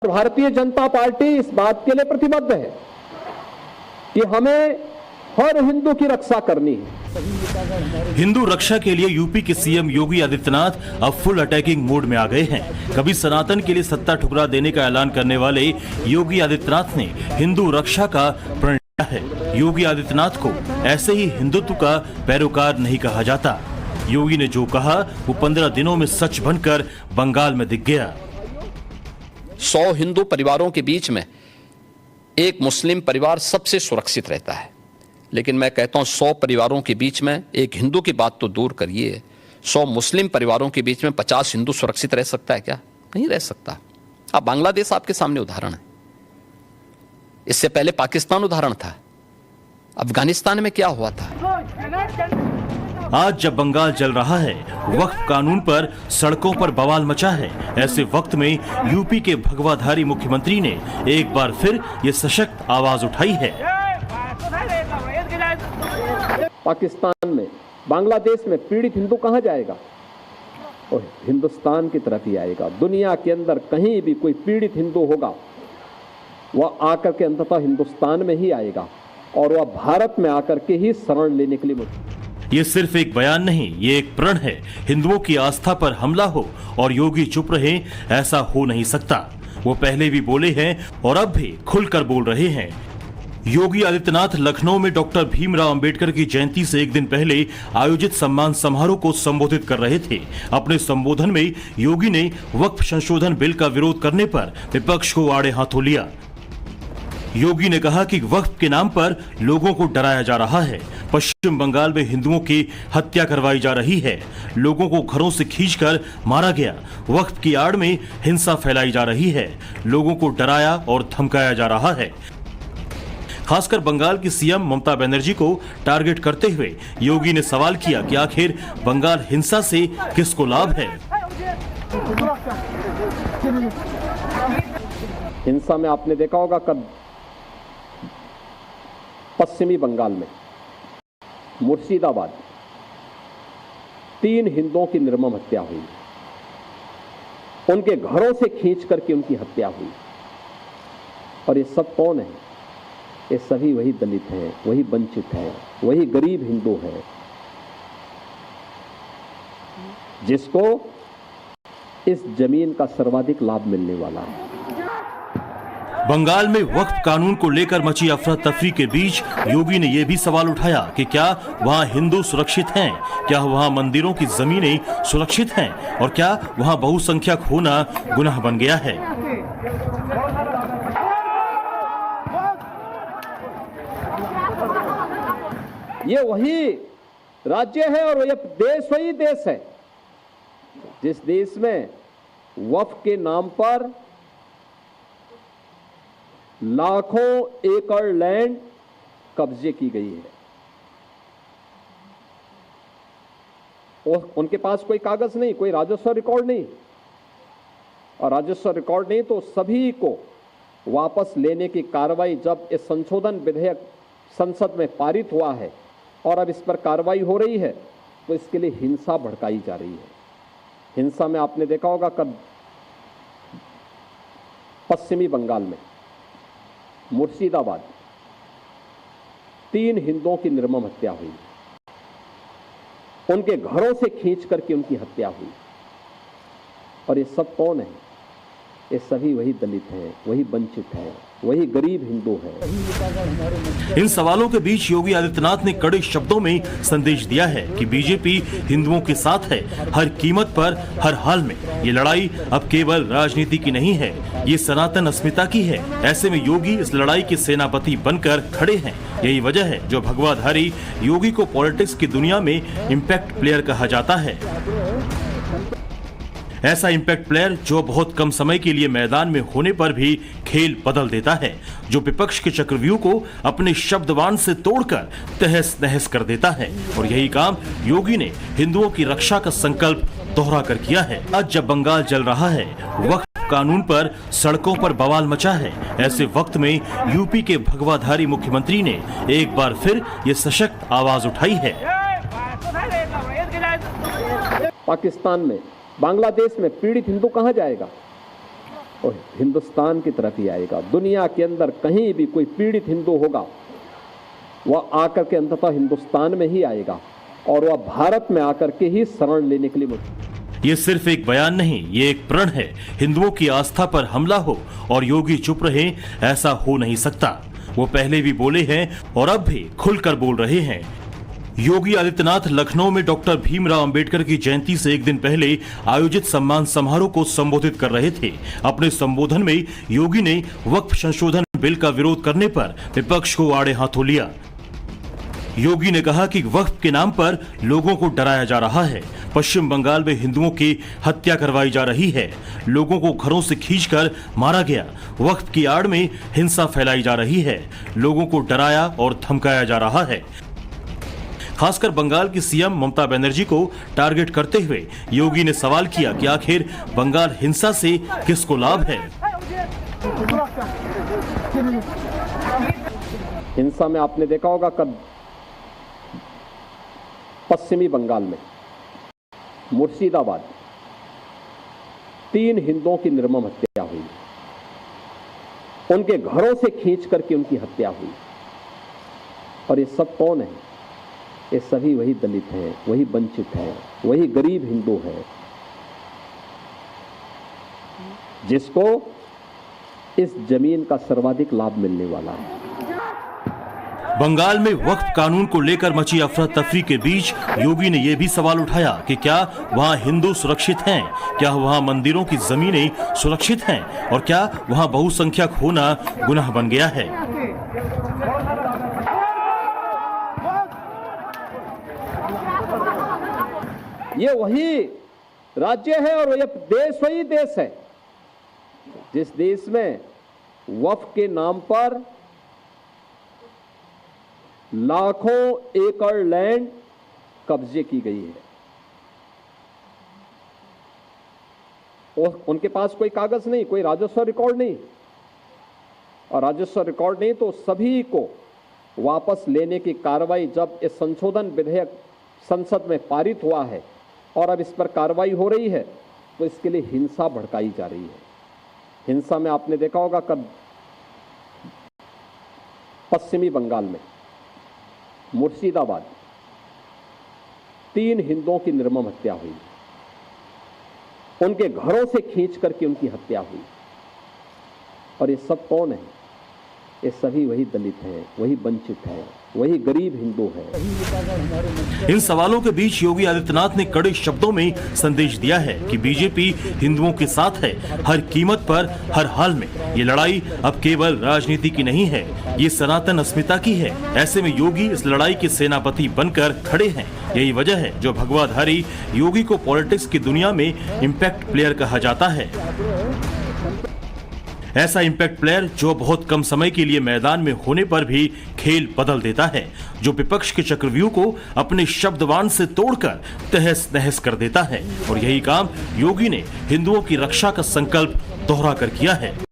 Bharatiya Janata party इस बात के लिए प्रतिबद्ध है कि हमें हर हिंदू की रक्षा करनी है। हिंदू रक्षा के लिए यूपी के सीएम योगी आदित्यनाथ अब फुल अटैकिंग मोड में आ गए हैं। कभी सनातन के लिए सत्ता ठुकरा देने का ऐलान करने वाले योगी आदित्यनाथ ने हिंदू रक्षा का प्रण लिया है। योगी आदित्यनाथ को ऐसे ही हिंदुत्व का पैरोकार नहीं कहा जाता। योगी ने जो कहा वो 15 दिनों में सच बनकर बंगाल में दिख गया। 100 हिंदू परिवारों के बीच में एक मुस्लिम परिवार सबसे सुरक्षित रहता है, लेकिन मैं कहता हूं 100 परिवारों के बीच में एक हिंदू की बात तो दूर करिए, 100 मुस्लिम परिवारों के बीच में 50 हिंदू सुरक्षित रह सकता है क्या? नहीं रह सकता। अब बांग्लादेश आपके सामने उदाहरण है, इससे पहले पाकिस्तान उदाहरण था, अफगानिस्तान में क्या हुआ था। आज जब बंगाल जल रहा है, वक्फ कानून पर सड़कों पर बवाल मचा है, ऐसे वक्त में यूपी के भगवाधारी मुख्यमंत्री ने एक बार फिर ये सशक्त आवाज उठाई है। पाकिस्तान में, बांग्लादेश में पीड़ित हिंदू कहां जाएगा? और हिंदुस्तान की तरफ ही आएगा। दुनिया के अंदर कहीं भी कोई पीड़ित हिंदू होगा, वह आकर के अंततः हिंदुस्तान में ही आएगा और वह भारत में आकर के ही शरण लेने के लिए। ये सिर्फ एक बयान नहीं, ये एक प्रण है। हिंदुओं की आस्था पर हमला हो और योगी चुप रहे, ऐसा हो नहीं सकता। वो पहले भी बोले हैं और अब भी खुलकर बोल रहे हैं। योगी आदित्यनाथ लखनऊ में डॉक्टर भीमराव अंबेडकर की जयंती से एक दिन पहले आयोजित सम्मान समारोह को संबोधित कर रहे थे। अपने संबोधन में योगी ने वक्फ संशोधन बिल का विरोध करने पर विपक्ष को आड़े हाथों लिया। योगी ने कहा कि वक्फ के नाम पर लोगों को डराया जा रहा है। पश्चिम बंगाल में हिंदुओं की हत्या करवाई जा रही है, लोगों को घरों से खींचकर मारा गया। वक्फ की आड़ में हिंसा फैलाई जा रही है, लोगों को डराया और धमकाया जा रहा है। खासकर बंगाल की सीएम ममता बनर्जी को टारगेट करते हुए योगी ने सवाल किया कि आखिर बंगाल हिंसा से किसको लाभ है। हिंसा में आपने देखा होगा कब पश्चिमी बंगाल में मुर्शिदाबाद 3 हिंदुओं की निर्मम हत्या हुई, उनके घरों से खींच करके उनकी हत्या हुई। और ये सब कौन है? ये सभी वही दलित हैं, वही वंचित हैं, वही गरीब हिंदू हैं जिसको इस जमीन का सर्वाधिक लाभ मिलने वाला है। बंगाल में वक्फ कानून को लेकर मची अफरा तफरी के बीच योगी ने यह भी सवाल उठाया कि क्या वहां हिंदू सुरक्षित हैं, क्या वहां मंदिरों की जमीनें सुरक्षित हैं और क्या वहां बहुसंख्यक होना गुनाह बन गया है। ये वही राज्य है और ये देश वही देश है जिस देश में वक्फ के नाम पर लाखों एकड़ लैंड कब्जे की गई है। और उनके पास कोई कागज नहीं, कोई राजस्व रिकॉर्ड नहीं, और राजस्व रिकॉर्ड नहीं तो सभी को वापस लेने की कार्रवाई जब इस संशोधन विधेयक संसद में पारित हुआ है और अब इस पर कार्रवाई हो रही है तो इसके लिए हिंसा भड़काई जा रही है। हिंसा में आपने देखा होगा कब पश्चिमी बंगाल में मुर्शिदाबाद 3 हिंदुओं की निर्मम हत्या हुई, उनके घरों से खींच करके उनकी हत्या हुई। और ये सब कौन है? ये सभी वही दलित हैं, वही वंचित हैं, वही गरीब हिंदू हैं। इन सवालों के बीच योगी आदित्यनाथ ने कड़े शब्दों में संदेश दिया है कि बीजेपी हिंदुओं के साथ है, हर कीमत पर, हर हाल में। ये लड़ाई अब केवल राजनीति की नहीं है, ये सनातन अस्मिता की है। ऐसे में योगी इस लड़ाई के सेनापति बनकर खड़े हैं। यही वजह है जो भगवाधारी योगी को पॉलिटिक्स की दुनिया में इम्पैक्ट प्लेयर कहा जाता है। ऐसा इम्पैक्ट प्लेयर जो बहुत कम समय के लिए मैदान में होने पर भी खेल बदल देता है, जो विपक्ष के चक्रव्यूह को अपने शब्दवान से तोड़कर तहस नहस कर देता है। और यही काम योगी ने हिंदुओं की रक्षा का संकल्प दोहरा कर किया है। आज जब बंगाल जल रहा है, वक्फ कानून पर सड़कों पर बवाल मचा है, ऐसे वक्त में यूपी के भगवाधारी मुख्यमंत्री ने एक बार फिर ये सशक्त आवाज उठाई है। पाकिस्तान में, बांग्लादेश में पीड़ित हिंदू कहां जाएगा? और हिंदुस्तान की तरफ ही आएगा। दुनिया के अंदर कहीं भी कोई पीड़ित हिंदू होगा, वह आकर के अंततः हिंदुस्तान में ही आएगा और वह भारत में आकर के ही शरण लेने के लिए ये सिर्फ एक बयान नहीं, ये एक प्रण है। हिंदुओं की आस्था पर हमला हो और योगी चुप रहे, ऐसा हो नहीं सकता। वो पहले भी बोले हैं और अब भी खुलकर बोल रहे हैं। योगी आदित्यनाथ लखनऊ में डॉक्टर भीमराव अंबेडकर की जयंती से एक दिन पहले आयोजित सम्मान समारोह को संबोधित कर रहे थे। अपने संबोधन में योगी ने वक्फ संशोधन बिल का विरोध करने पर विपक्ष को आड़े हाथों लिया। योगी ने कहा कि वक्फ के नाम पर लोगों को डराया जा रहा है। पश्चिम बंगाल में हिंदुओं की हत्या करवाई जा रही है, लोगों को घरों से खींचकर मारा गया। वक्फ की आड़ में हिंसा फैलाई जा रही है, लोगों को डराया और धमकाया जा रहा है। खासकर बंगाल की सीएम ममता बनर्जी को टारगेट करते हुए योगी ने सवाल किया कि आखिर बंगाल हिंसा से किसको लाभ है। हिंसा में आपने देखा होगा कब पश्चिमी बंगाल में मुर्शिदाबाद 3 हिंदुओं की निर्मम हत्या हुई, उनके घरों से खींच करके उनकी हत्या हुई। और ये सब कौन है? ये सभी वही दलित हैं, वही वंचित हैं, वही गरीब हिंदू हैं जिसको इस जमीन का सर्वाधिक लाभ मिलने वाला है। बंगाल में वक्फ कानून को लेकर मची अफरा तफरी के बीच योगी ने यह भी सवाल उठाया कि क्या वहां हिंदू सुरक्षित हैं, क्या वहां मंदिरों की जमीनें सुरक्षित हैं और क्या वहां बहुसंख्यक होना गुनाह बन गया है। ये वही राज्य है और ये देश वही देश है जिस देश में वक्फ के नाम पर लाखों एकड़ लैंड कब्जे की गई है और उनके पास कोई कागज नहीं, कोई राजस्व रिकॉर्ड नहीं। और राजस्व रिकॉर्ड नहीं तो सभी को वापस लेने की कार्रवाई जब इस संशोधन विधेयक संसद में पारित हुआ है और अब इस पर कार्रवाई हो रही है तो इसके लिए हिंसा भड़काई जा रही है। हिंसा में आपने देखा होगा कब पश्चिमी बंगाल में मुर्शिदाबाद 3 हिंदुओं की निर्मम हत्या हुई, उनके घरों से खींच करके उनकी हत्या हुई। और ये सब कौन है? ये सभी वही दलित हैं, वही वंचित हैं, वही गरीब हिंदू हैं। इन सवालों के बीच योगी आदित्यनाथ ने कड़े शब्दों में संदेश दिया है कि बीजेपी हिंदुओं के साथ है, हर कीमत पर, हर हाल में। ये लड़ाई अब केवल राजनीति की नहीं है, ये सनातन अस्मिता की है। ऐसे में योगी इस लड़ाई के सेनापति बनकर खड़े हैं। यही वजह है जो भगवाधारी योगी को पॉलिटिक्स की दुनिया में इम्पैक्ट प्लेयर कहा जाता है। ऐसा इम्पैक्ट प्लेयर जो बहुत कम समय के लिए मैदान में होने पर भी खेल बदल देता है, जो विपक्ष के चक्रव्यूह को अपने शब्दवान से तोड़कर तहस नहस कर देता है। और यही काम योगी ने हिंदुओं की रक्षा का संकल्प दोहरा कर किया है।